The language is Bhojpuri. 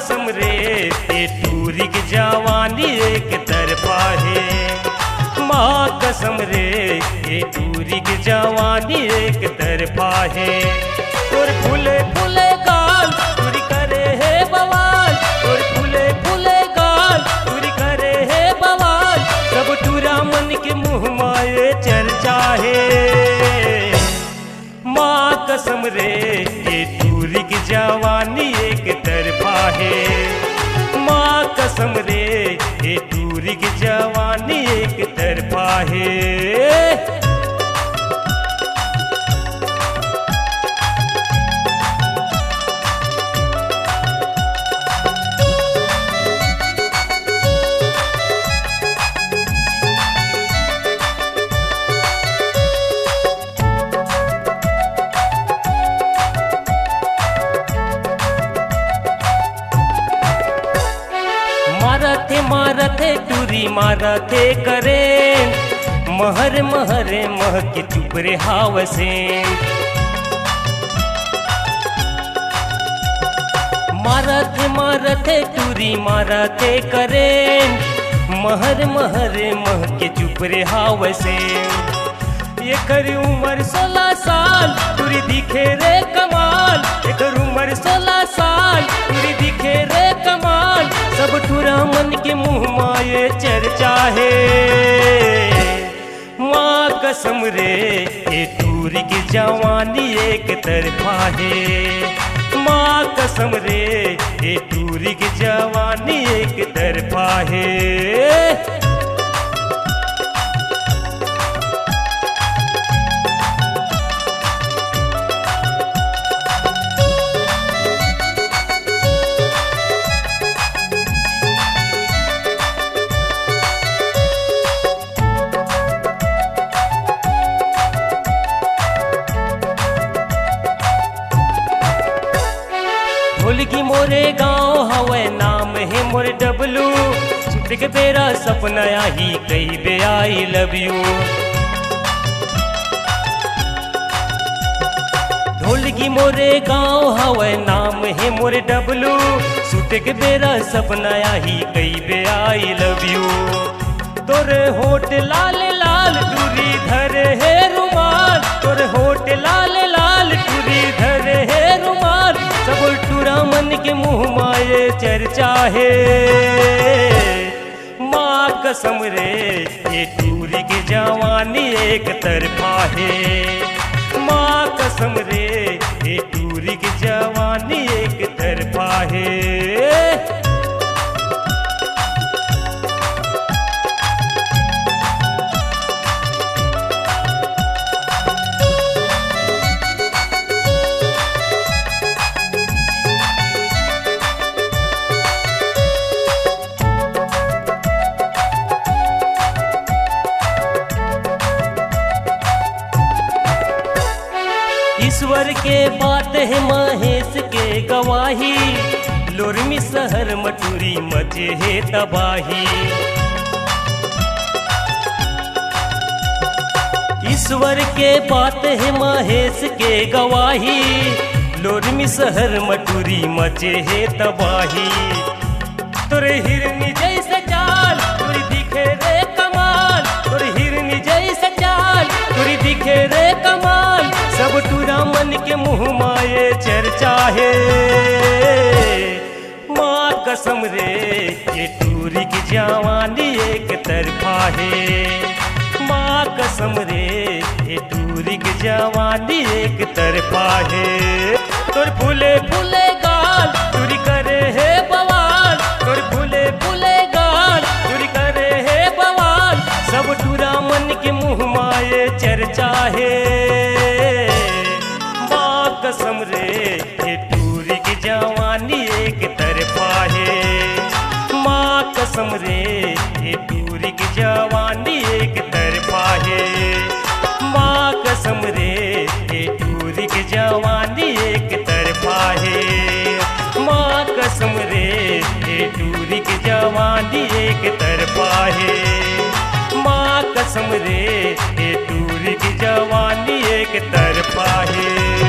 कसम रे ये टूरी की जवानी एक तरफा है। माँ कसम रे ये टूरी की जवानी एक तरफा है। और फूले फूले गाल टूरी करे है बवाल, और फूले फूले गाल टूरी करे है बवाल, सब टूरा मन के मुँह माए चर्चा है। माँ कसम रे ये टूरी की जवानी एक तरफा है। माँ कसम रे ये टूरी की जवानी एक तरफा है। मारथे टूरी मारथे करे महर महरे मह के चुपरे हावसे। मारथे टूरी मारथे करे महर महरे मह के चुपरे हावसे। एकर उम्र 16 साल टूरी दिखे रे कमाल, एकर उम्र 16 साल टूरी दिखे रे कमाल, सब टूरा मन के मुँह माए चर्चा है। माँ कसम रे ये टूरी की जवानी एक तरफा है। माँ कसम रे ये टूरी की जवानी एक तरफा है। ढोलकी मोरे गाँव हवे नाम है मोरे डबलू, सुत के बेरा सपना ही कई बे आई लव यू। ढोलकी मोरे गाँव हवे नाम है मोरे डबलू, सुत के बेरा सपना ही कई बे आई लव यू। तोरे होठ लाल लाल टूरी धरे है रुमाल, तोरे होठ लाल लाल टूरी धरे है रुमाल, सब टूरा मन के मुँह माए चर्चा है। माँ कसम रे ये टूरी की जवानी एक तरफा है। माँ कसम रे ये टूरी की जवानी एक तरफा है। ईश्वर के बात है महेश के गवाही, लोरमी शहर मटूरी मचे है तबाही। ईश्वर के बात है महेश के गवाही, लोरमी शहर मटूरी मचे है तबाही। तोरे हिरनी जैसे चाल तोरी दिखे रे कमाल, तोरे हिरनी जैसे चाल तोरी दिखे रे कमाल, सब टूरा मन के मुँह माए चर्चा है। माँ कसम रे ये टूरी की जवानी एक तरफा है। माँ कसम रे ये टूरी की जवानी एक तरफा है। तोर फूले फूले गाल टूरी करे है बवाल, तोर फूले फूले गाल टूरी करे है बवाल, सब टूरा मन के मुँह माए चर्चा है। कसम रे ये टूरी की जवानी एक तरफा है। माँ कसम रे ये टूरी की जवानी एक तरफा है। माँ कसम रे ये टूरी की जवानी एक तरफा है। माँ कसम रे ये टूरी की जवानी एक तरफा है। माँ कसम रे ये टूरी की जवानी एक तरफा है।